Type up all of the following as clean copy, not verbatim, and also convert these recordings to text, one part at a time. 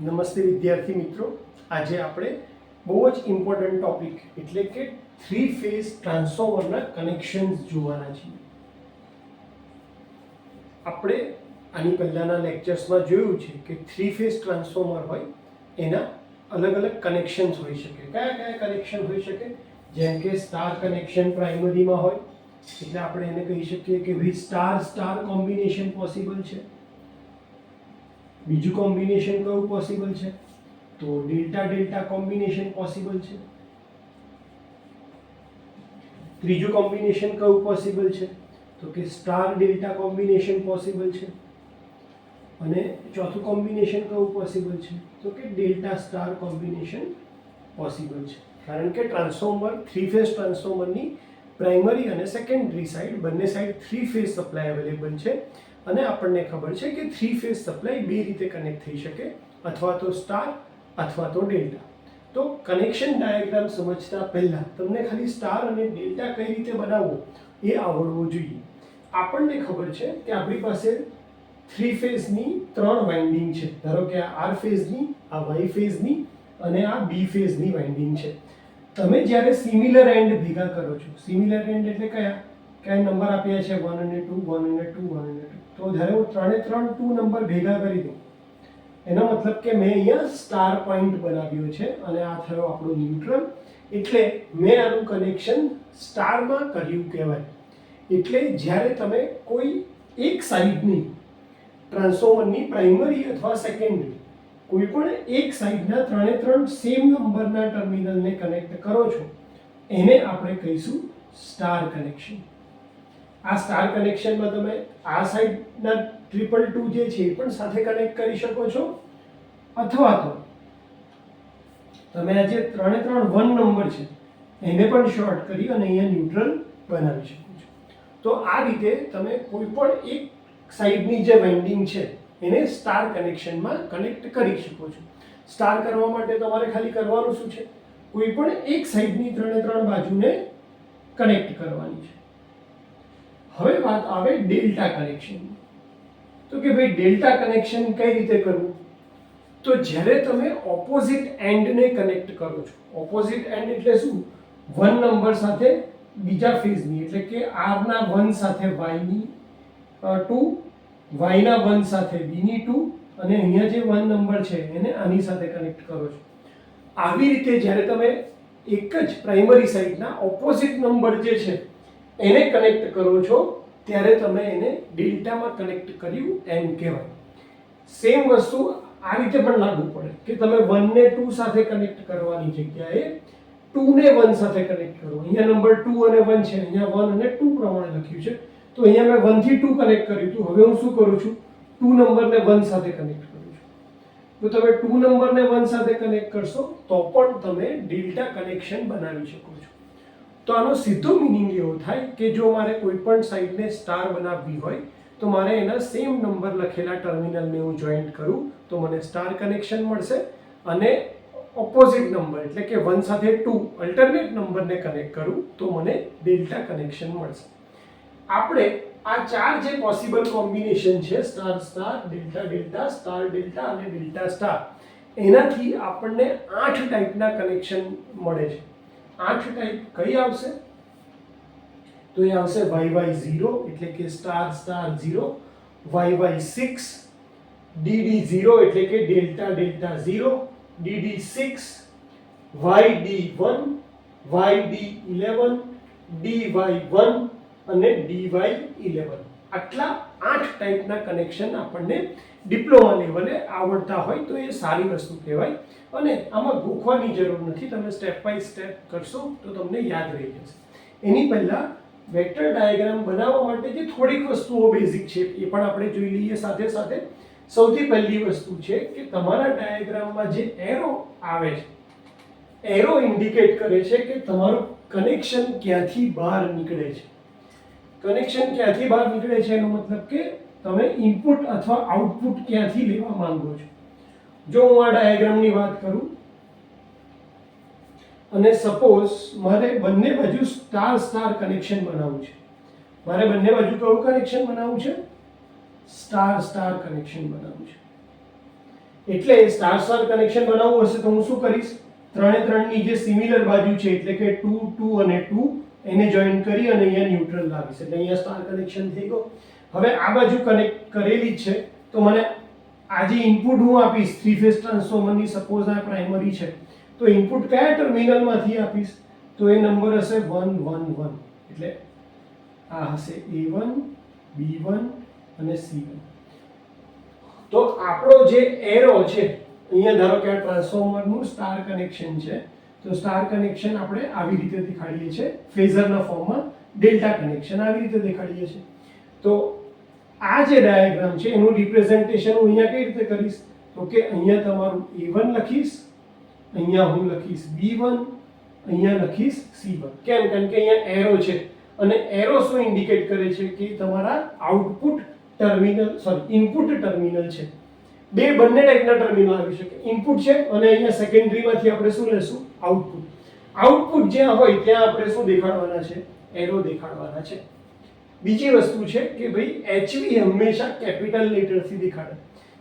નમસ્તે વિદ્યાર્થી મિત્રો, આજે આપણે બહુ જ ઇમ્પોર્ટન્ટ ટોપિક એટલે કે થ્રી ફેઝ ટ્રાન્સફોર્મરના કનેક્શન્સ જોવાના છીએ. આપણે આની પહેલાના લેક્ચર્સમાં જોયું છે કે થ્રી ફેઝ ટ્રાન્સફોર્મર હોય એના અલગ અલગ કનેક્શન્સ હોઈ શકે. કયા કયા કનેક્શન હોઈ શકે? જેમ કે સ્ટાર કનેક્શન પ્રાઇમરીમાં હોય એટલે આપણે એને કહી શકીએ કે ભાઈ સ્ટાર સ્ટાર કોમ્બિનેશન પોસિબલ છે. બીજું કોમ્બિનેશન કયું પોસિબલ છે? તો ડેલ્ટા ડેલ્ટા કોમ્બિનેશન પોસિબલ છે. ત્રીજું કોમ્બિનેશન કયું પોસિબલ છે? તો કે સ્ટાર ડેલ્ટા કોમ્બિનેશન પોસિબલ છે. અને ચોથું કોમ્બિનેશન કયું પોસિબલ છે? તો કે ડેલ્ટા સ્ટાર કોમ્બિનેશન પોસિબલ છે. કારણ કે ટ્રાન્સફોર્મર થ્રી ફેઝ ટ્રાન્સફોર્મરની પ્રાઇમરી અને સેકન્ડરી સાઈડ બંને side three phase supply available છે. અને આપણને ખબર છે કે થ્રી ફેઝ સપ્લાય બે રીતે કનેક્ટ થઈ શકે, અથવા તો સ્ટાર અથવા તો ડેલ્ટા. તો કનેક્શન ડાયાગ્રામ સમજતા પહેલા તમને ખાલી સ્ટાર અને ડેલ્ટા કઈ રીતે બનાવવો એ આવડવું જોઈએ. આપણને ખબર છે કે આપણી પાસે થ્રી ફેઝની ત્રણ વાઇન્ડિંગ છે. ધારો કે આ આર ફેઝની, આ વાય ફેઝની અને આ બી ફેઝની વાઇન્ડિંગ છે. તમે જ્યારે સિમિલર એન્ડ ભેગા કરો છો, સિમિલર એન્ડ એટલે કયા નંબર આપ્યા છે 1 અને 2, 1 અને 2, 1 અને 2. તો જ્યારે હું ત્રણે ત્રણ 2 નંબર ભેગા કરી દઉં એનો મતલબ કે મેં અહીંયા સ્ટાર પોઈન્ટ બનાવ્યો છે અને આ થયો આપણો ન્યુટ્રલ. એટલે મેં આનું કનેક્શન સ્ટારમાં કર્યું કહેવાય. એટલે જ્યારે તમે કોઈ એક સાઈડની ટ્રાન્સફોર્મરની પ્રાઇમરી અથવા સેકન્ડરી કોઈ પણ એક સાઈડના ત્રણે ત્રણ સેમ નંબરના ટર્મિનલને કનેક્ટ કરો છો એને આપણે કહીશું સ્ટાર કનેક્શન. આ સ્ટાર કનેક્શનમાં તમે આ સાઈડના 222 જે છે એ પણ સાથે કનેક્ટ કરી શકો છો, અથવા તો તમે આ જે ત્રણે ત્રણ 1 નંબર છે એને પણ શોર્ટ કરી અને અહીંયા ન્યુટ્રલ બનાવી શકો છો. તો આ રીતે તમે કોઈ પણ એક સાઈડની જે વાઇન્ડિંગ છે એને સ્ટાર કનેક્શનમાં કનેક્ટ કરી શકો છો. સ્ટાર કરવા માટે તમારે ખાલી કરવાનું શું છે? કોઈ પણ એક સાઈડની ત્રણે ત્રણ બાજુને કનેક્ટ કરવાની છે. હવે વાત આવે ડેલ્ટા કનેક્શનની. તો કે ભાઈ ડેલ્ટા કનેક્શન કઈ રીતે કરવું? તો જ્યારે તમે ઓપોઝિટ એન્ડને કનેક્ટ કરો છો, ઓપોઝિટ એન્ડ એટલે શું? 1 નંબર સાથે બીજા ફેઝની, એટલે કે r ના 1 સાથે y ની 2, y ના 1 સાથે b ની 2 અને અહીંયા જે 1 નંબર છે એને આની સાથે કનેક્ટ કરો છો. આવી રીતે જ્યારે તમે એક જ પ્રાઇમરી સાઈડના ઓપોઝિટ નંબર જે છે એને કનેક્ટ કરો છો ત્યારે તમે એને ડેલ્ટામાં કનેક્ટ કર્યું એમ કહેવાય. સેમ વસ્તુ આ રીતે પણ લાગુ પડે કે તમે 1 ને 2 સાથે કનેક્ટ કરવાની જગ્યાએ 2 ને 1 સાથે કનેક્ટ કરો. અહીંયા નંબર 2 અને 1 છે, અહીંયા 1 અને 2 પ્રમાણે લખ્યું છે. તો અહીંયા મેં 1 થી 2 કનેક્ટ કર્યું હતું. હવે હું શું કરું છું? 2 નંબરને 1 સાથે કનેક્ટ કરું છું. તો તમે 2 નંબરને 1 સાથે કનેક્ટ કરશો તો પણ તમે ડેલ્ટા કનેક્શન બનાવી શકો છો. તો આનો સીધો મિનિંગ એવો થાય કે જો મારે કોઈ પણ સાઈડને સ્ટાર બનાવવી હોય તો મારે એના સેમ નંબર લખેલા ટર્મિનલને હું જોઈન્ટ કરું તો મને સ્ટાર કનેક્શન મળશે, અને ઓપોઝિટ નંબર એટલે કે 1 સાથે 2 અલ્ટરનેટ નંબરને કનેક્ટ કરું તો મને ડેલ્ટા કનેક્શન મળશે. આપણે આ ચાર જે પોસિબલ કોમ્બિનેશન છે, star star, delta delta, star delta અને ડેલ્ટા સ્ટાર, એનાથી આપણને 8 ટાઈપના કનેક્શન મળે છે. 8 ટાઈપ કઈ આવશે? તો એ આવશે YY0 એટલે કે સ્ટાર સ્ટાર 0, YY6, DD0 એટલે કે delta delta 0, DD6, YD1, YD11, DY1 અને DY11. આટલા 8 ટાઈપના કનેક્શન આપણને ડિપ્લોમા લેવલે આવડતા હોય તો એ સારી વસ્તુ કહેવાય. અને આમાં ગોખવાની જરૂર નથી, તમે સ્ટેપ બાય સ્ટેપ કરશો તો તમને યાદ રહી જશે. એની પહેલાં વેક્ટર ડાયાગ્રામ બનાવવા માટે જે થોડીક વસ્તુઓ બેઝિક છે એ પણ આપણે જોઈ લઈએ સાથે સાથે. સૌથી પહેલી વસ્તુ છે કે તમારા ડાયાગ્રામમાં જે એરો આવે છે, એરો ઇન્ડિકેટ કરે છે કે તમારું કનેક્શન ક્યાંથી બહાર નીકળે છે. કનેક્શન ક્યાંથી બહાર નીકળે છે એનો મતલબ કે તમે ઇનપુટ અથવા આઉટપુટ ક્યાંથી લેવા માંગો છો. જો હું આ ડાયાગ્રામની વાત કરું અને સપોઝ મારે બંને બાજુ સ્ટાર સ્ટાર કનેક્શન બનાવવું છે, મારે બંને બાજુ કયું કનેક્શન બનાવવું છે? સ્ટાર સ્ટાર કનેક્શન બનાવવું છે. એટલે સ્ટાર સ્ટાર કનેક્શન બનાવવું હશે તો હું શું કરીશ, ત્રણે ત્રણની જે સિમિલર બાજુ છે એટલે કે 2 2 અને 2 એને જોઈન કરી અને અહીંયા ન્યુટ્રલ લાવીશ એટલે અહીંયા સ્ટાર કનેક્શન થઈ ગયો. હવે આ બાજુ કનેક્ટ કરેલી જ છે તો મને આ જે ઇનપુટ હું આપીશ થ્રી ફેઝ ટ્રાન્સફોર્મરની, સપોઝ આ પ્રાઇમરી છે તો ઇનપુટ કયા ટર્મિનલમાંથી આપીશ, તો એ નંબર હશે 1 1 1 એટલે આ હશે A1 B1 અને C1. તો આપણો જે એરો છે અહીંયા ધારો કે આ ટ્રાન્સફોર્મરનું સ્ટાર કનેક્શન છે તો સ્ટાર કનેક્શન આપણે આવી રીતે દેખાડીએ છીએ, ફેઝરના ફોર્મમાં ડેલ્ટા કનેક્શન આવી રીતે દેખાડીએ છીએ. તો આ જે ડાયાગ્રામ છે એનું રિપ્રેઝન્ટેશન હું અહીંયા કઈ રીતે કરીશ, તો કે અહીંયા તમારું A1 લખીશ, અહીંયા હું લખીશ B1, અહીંયા લખીશ C1. કેમ? કારણ કે અહીંયા એરો છે અને એરો શું ઇન્ડિકેટ કરે છે કે તમારા આઉટપુટ ટર્મિનલ ઇનપુટ ટર્મિનલ છે. બંને ટાઈપના ટર્મિનલ આવી શકે, ઇનપુટ છે અને અહીંયા સેકન્ડરીમાંથી આપણે શું લેશું, આઉટપુટ. આઉટપુટ જ્યાં હોય ત્યાં આપણે શું દેખાડવાના છે, એરો દેખાડવાના છે. બીજી વસ્તુ છે કે ભાઈ HV હંમેશા કેપિટલ લેટરથી દેખાડે.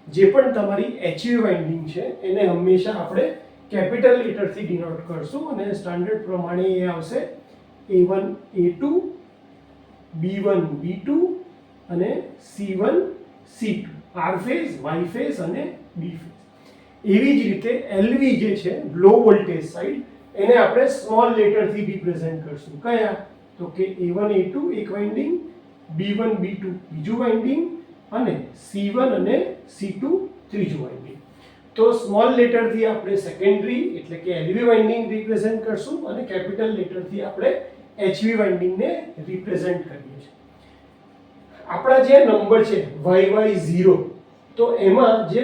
જે પણ તમારી HV વાઇન્ડિંગ છે એને હંમેશા આપણે કેપિટલ લેટરથી ડિનોટ કરશું અને સ્ટાન્ડર્ડ પ્રમાણે એ આવશે A1 A2, B1 B2 અને C1 C2, R phase, Y phase અને B ફેઝ. એવી જ રીતે LV જે છે લો વોલ્ટેજ સાઇડ એને આપણે સ્મોલ લેટરથી રિપ્રેઝન્ટ કરશું. કયા? તો કે A1 A2 એક વાઇન્ડિંગ, B1 B2 બીજું વાઇન્ડિંગ અને C1 અને C2 ત્રીજું વાઇન્ડિંગ. તો સ્મોલ લેટરથી આપણે સેકન્ડરી એટલે કે LV વાઇન્ડિંગ રિપ્રેઝન્ટ કરશું અને કેપિટલ લેટરથી આપણે HV વાઇન્ડિંગને રિપ્રેઝન્ટ કરીએ છીએ. આપણા જે નંબર છે YY0 તો એમાં જે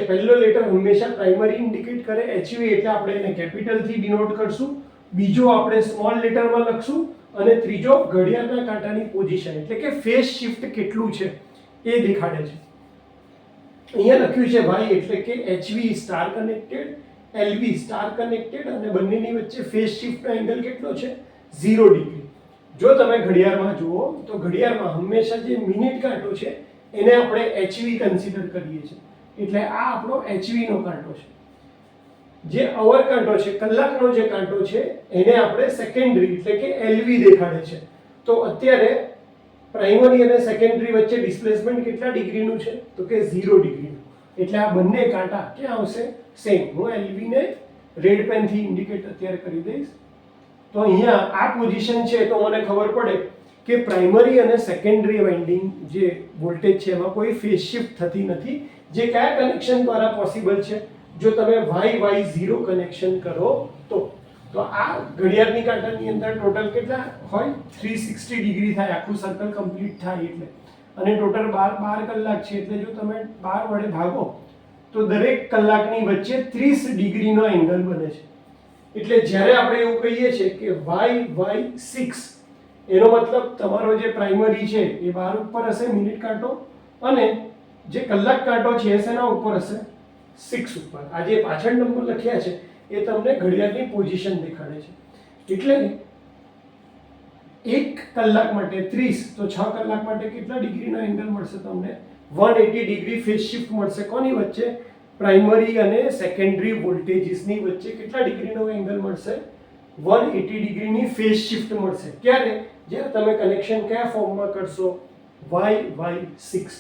પહેલો લેટર હંમેશા પ્રાઇમરી ઇન્ડિકેટ કરે HV એટલે આપણે એને કેપિટલથી ડિનોટ કરશું, બીજો આપણે સ્મોલ લેટરમાં લખશું અને ત્રીજો ઘડિયાળના કાંટાની પોઝિશન એટલે કે ફેઝ શિફ્ટ કેટલું છે એ દેખાડે છે. અહીંયા લખ્યું છે Y એટલે કે HV star connected, LV star connected અને બંનેની વચ્ચે ફેઝ શિફ્ટનો એંગલ કેટલો છે, 0 ડિગ્રી. જો તમે ઘડિયાળમાં જુઓ તો ઘડિયાળમાં હંમેશા જે મિનિટ કાંટો છે એને આપણે HV કન્સિડર કરીએ છીએ એટલે આ આપણો HV નો કાંટો છે. જે અવર કાંટો છે, કલાકનો જે કાંટો છે એને આપણે સેકન્ડરી એટલે કે LV દેખાડે છે. તો અત્યારે પ્રાઇમરી અને સેકન્ડરી વચ્ચે ડિસ્પ્લેસમેન્ટ કેટલા ડિગ્રીનું છે, તો કે 0 ડિગ્રીનું. એટલે આ બંને કાંટા ક્યાં આવશે, સેમ. હું LV ને રેડ પેનથી ઇન્ડિકેટ અત્યારે કરી દઈશ. તો અહીંયા આ પોઝિશન છે તો મને ખબર પડે કે પ્રાઇમરી અને સેકન્ડરી વાઇન્ડિંગ જે વોલ્ટેજ છે એમાં કોઈ ફેઝ શિફ્ટ થતી નથી. જે કયા કનેક્શન દ્વારા પોસિબલ છે, જો તમે YY0 કનેક્શન કરો તો આ ઘડિયાળની કાંટાની અંદર ટોટલ કેટલા હોય, 360 ડિગ્રી થાય, આખું સર્કલ કમ્પ્લીટ થાય એટલે. અને ટોટલ 12 કલાક છે એટલે જો તમે 12 વડે ભાગો તો દરેક કલાકની વચ્ચે 30 ડિગ્રીનો એંગલ બને છે. એટલે જ્યારે આપણે એવું કહીએ છીએ કે YY6 એનો મતલબ તમારો જે પ્રાઇમરી છે એ 12 ઉપર હશે મિનિટ કાંટો અને જે કલાક કાંટો છે એ શેના ઉપર હશે, 6 ઉપર. આ જે પાછળ નંબર લખ્યા છે એ તમને ઘડિયાળની પોઝિશન દેખાડે છે. એટલે 1 કલાક માટે 30 તો 6 કલાક માટે કેટલા ડિગ્રીનો એંગલ મળશે તમને, 180 ડિગ્રી ફેઝ શિફ્ટ મળશે. કોની વચ્ચે, પ્રાઇમરી અને સેકન્ડરી વોલ્ટેજીસની વચ્ચે કેટલા ડિગ્રીનો એંગલ મળશે, 180 ડિગ્રીની ફેઝ શિફ્ટ મળશે. ક્યારે, જ્યારે તમે કનેક્શન કયા ફોર્મમાં કરશો, YY6.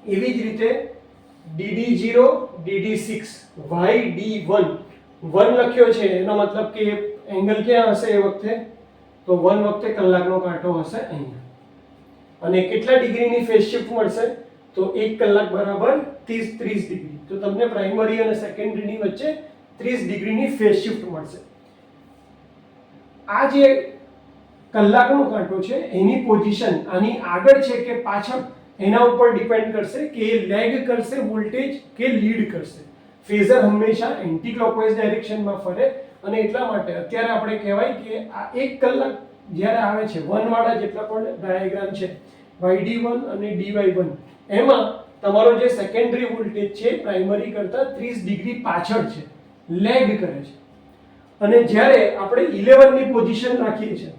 એવી જ રીતે DD0 DD6 YD1 1 લખ્યો છે એનો મતલબ કે એંગલ ક્યાં હશે એ વખતે, તો 1 વખતે કલાકનો કાંટો હશે અહીંયા. અને કેટલા ડિગ્રીની ફેઝ શિફ્ટ મળશે, તો 1 કલાક બરાબર 30 ડિગ્રી. તો તમને પ્રાઇમરી અને સેકન્ડરીની વચ્ચે 30 ડિગ્રીની ફેઝ શિફ્ટ મળશે. આ જે કલાકનો કાંટો છે એની પોઝિશન આની આગળ છે કે પાછળ એના ઉપર ડિપેન્ડ કરશે કે એ લેગ કરશે વોલ્ટેજ કે લીડ કરશે. ફેઝર હંમેશા એન્ટી ક્લોકવાઇઝ ડાયરેક્શનમાં ફરે અને એટલા માટે અત્યારે આપણે કહેવાય કે આ 1 કલાક જ્યારે આવે છે 1 વાળા જેટલા પણ ડાયાગ્રામ છે YD1 અને DY1 એમાં તમારો જે સેકન્ડરી વોલ્ટેજ છે પ્રાઇમરી કરતા 30 ડિગ્રી પાછળ છે, લેગ કરે છે. અને જ્યારે આપણે 11 ની પોઝિશન રાખીએ છીએ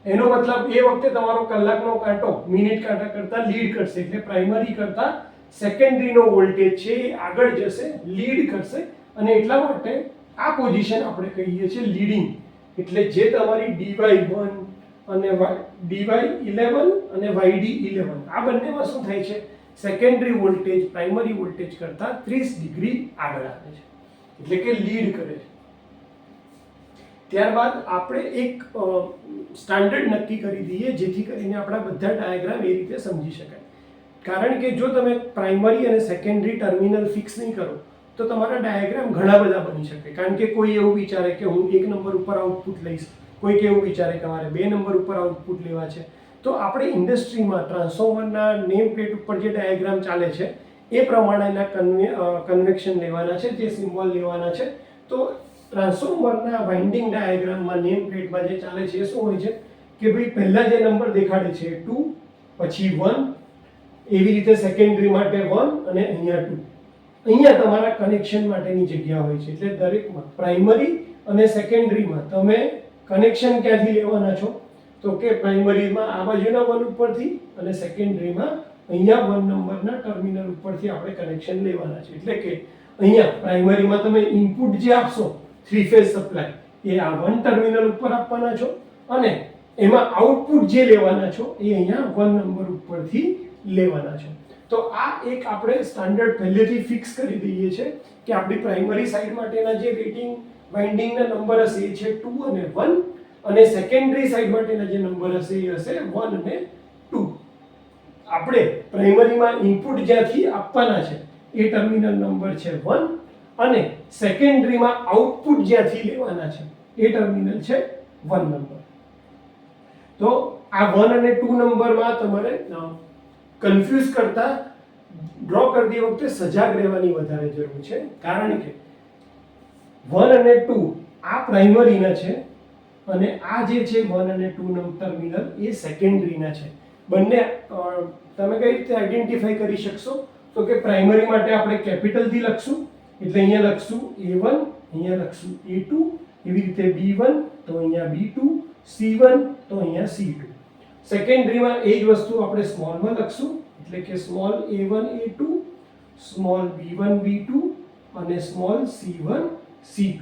એનો મતલબ એ વખતે તમારો કલાકનો કાંટો મિનિટ કાંટા કરતા લીડ કરશે એટલે પ્રાઇમરી કરતા સેકન્ડરીનો વોલ્ટેજ છે એ આગળ જશે, લીડ કરશે, અને એટલા માટે આ પોઝિશન આપણે કહીએ છીએ લીડિંગ. એટલે જે તમારી dy1 અને dy11 અને yd11 આ બંનેમાં શું થાય છે, સેકન્ડરી વોલ્ટેજ પ્રાઇમરી વોલ્ટેજ કરતા 30 ડિગ્રી આગળ આવે છે, એટલે કે લીડ કરે છે. ત્યારબાદ આપણે એક સ્ટાન્ડર્ડ નક્કી કરી દઈએ જેથી કરીને આપણા બધા ડાયાગ્રામ એ રીતે સમજી શકાય. કારણ કે જો તમે પ્રાઇમરી અને સેકન્ડરી ટર્મિનલ ફિક્સ નહીં કરો તો તમારા ડાયાગ્રામ ઘણા બધા બની શકે. કારણ કે કોઈ એવું વિચારે કે હું 1 નંબર ઉપર આઉટપુટ લઈશ, કોઈક એવું વિચારે કે મારે 2 નંબર ઉપર આઉટપુટ લેવા છે. તો આપણે ઇન્ડસ્ટ્રીમાં ટ્રાન્સફોર્મરના નેમ પ્લેટ ઉપર જે ડાયાગ્રામ ચાલે છે એ પ્રમાણેના કન્વેક્શન લેવાના છે, જે સિમ્બોલ લેવાના છે. તો ટ્રાન્સફોર્મરના વાઇન્ડિંગ ડાયાગ્રામમાં નેમ પ્લેટમાં જે ચાલે છે એ શું હોય છે કે ભાઈ પહેલા જે નંબર દેખાડે છે 2, પછી 1, એવી રીતે સેકન્ડરી માટે 1 અને અહીંયા 2. અહીંયા તમારા કનેક્શન માટેની જગ્યા હોય છે. એટલે દરેકમાં પ્રાઇમરી અને સેકન્ડરીમાં તમે કનેક્શન ક્યાંથી લેવાના છો, તો કે પ્રાઇમરીમાં આ બાજુના 1 ઉપરથી અને સેકન્ડરીમાં અહીંયા 1 નંબરના ટર્મિનલ ઉપરથી આપણે કનેક્શન લેવાના છે. એટલે કે અહીંયા પ્રાઇમરીમાં તમે ઇનપુટ જે આપશો 3 ફેઝ સપ્લાય એ આ 1 ટર્મિનલ ઉપર આપવાના છો, અને એમાં આઉટપુટ જે લેવાના છો એ અહીંયા 1 નંબર ઉપરથી લેવાના છો. તો આ એક આપણે સ્ટાન્ડર્ડ પહેલેથી ફિક્સ કરી દઈએ છે કે આપણી પ્રાઇમરી સાઈડ માટેના જે રેટિંગ વાઇન્ડિંગના નંબર હશે એ છે 2 અને 1, અને સેકન્ડરી સાઈડ માટેના જે નંબર હશે એ હશે 1 અને 2. આપણે પ્રાઇમરીમાં ઇનપુટ જ્યાંથી આપવાના છે એ ટર્મિનલ નંબર છે 1, અને સેકન્ડરીમાં આઉટપુટ જ્યાંથી લેવાના છે એ ટર્મિનલ છે 1 નંબર. તો આ 1 અને 2 નંબરમાં તમારે કન્ફ્યુઝ કરતા ડ્રો કરતી વખતે સજાગ રહેવાની વધારે જરૂર છે. કારણ કે 1 અને 2 આ પ્રાઇમરીના છે, અને આ જે છે 1 અને 2 ટર્મિનલ એ સેકન્ડરીના છે. બંને તમે કઈ રીતે આઈડેન્ટિફાઈ કરી શકશો, તો કે પ્રાઇમરી માટે આપણે કેપિટલથી લખશું, એટલે અહીંયા લખશું A1, અહીંયા લખશું A2, એવી રીતે B1 તો અહીંયા B2, C1 તો અહીંયા C2. સેકન્ડરીમાં એ જ વસ્તુ આપણે સ્મોલમાં લખશું, એટલે કે small A1 A2, small B1 B2 અને સ્મોલ C1 C2.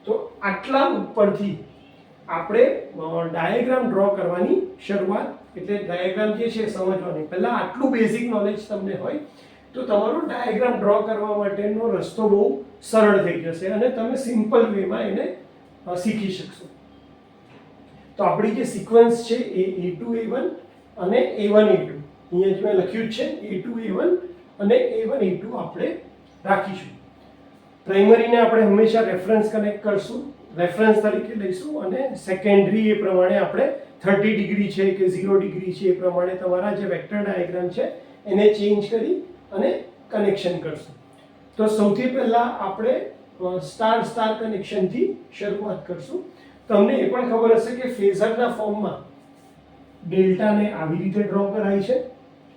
તો આટલા ઉપરથી આપણે ડાયાગ્રામ ડ્રો કરવાની શરૂઆત, એટલે ડાયાગ્રામ જે છે સમજવાની. પહેલા આટલું બેઝિક નોલેજ તમને હોય તો તમારો ડાયાગ્રામ ડ્રો કરવા માટેનો રસ્તો બહુ સરળ થઈ જશે અને તમે સિમ્પલ વેમાં એને શીખી શકશો. તો આપણી જે સિક્વન્સ છે એ A2 A1 અને A1 A2, અહીંયા જ મેં લખ્યું છે A2 A1 અને A1 A2 આપણે રાખીશું. પ્રાઇમરીને આપણે હંમેશા રેફરન્સ કનેક્ટ કરશું, રેફરન્સ તરીકે લઈશું, અને સેકન્ડરી એ પ્રમાણે આપણે 30 ડિગ્રી છે કે 0 ડિગ્રી છે એ પ્રમાણે તમારા જે વેક્ટર ડાયાગ્રામ છે એને ચેન્જ કરી અને કનેક્શન કરશું. તો સૌથી પહેલા આપણે સ્ટાર સ્ટાર કનેક્શનથી શરૂઆત કરશું. તમને એ પણ ખબર હશે કે ફેઝરના ફોર્મમાં ડેલ્ટાને આવી રીતે ડ્રો કરાય છે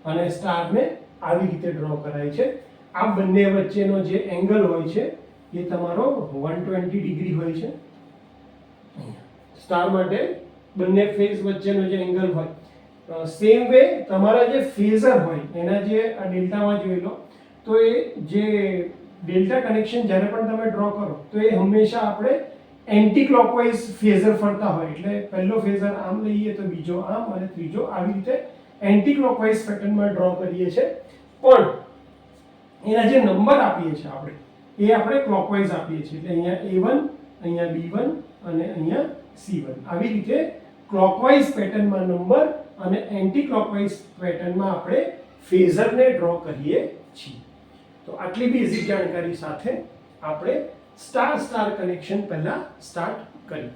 અને સ્ટારને આવી રીતે ડ્રો કરાય છે. આ બંને વચ્ચેનો જે એંગલ હોય છે એ તમારો 120 ડિગ્રી હોય છે. સ્ટાર માટે બંને ફેઝ વચ્ચેનો જે એંગલ હોય, સેમ વે તમારા જે ફેઝર હોય એના જે આ ડેલ્ટામાં જોઈ લો, તો એ જે ડેલ્ટા કનેક્શન જ્યારે પણ તમે ડ્રો કરો તો એ હંમેશા આપણે એન્ટી ક્લોકવાઇઝ ફેઝર ફરતા હોય. એટલે પહેલો ફેઝર આમ લઈએ તો બીજો આમ અને ત્રીજો આવી રીતે એન્ટી ક્લોકવાઇઝ પેટર્નમાં ડ્રો કરીએ છીએ. પણ એના જે નંબર આપીએ છીએ આપણે ક્લોકવાઇઝ આપીએ છીએ. એટલે અહીંયા A1, અહીંયા B1 અને અહીંયા C1 આવી રીતે ક્લોકવાઇઝ પેટર્નમાં નંબર અને એન્ટી ક્લોકવાઇઝ પેટર્નમાં આપણે ફેઝરને ડ્રો કરીએ છીએ. તો આટલી બેઝિક જાણકારી સાથે આપણે સ્ટાર સ્ટાર કનેક્શન પહેલા સ્ટાર્ટ કરીએ.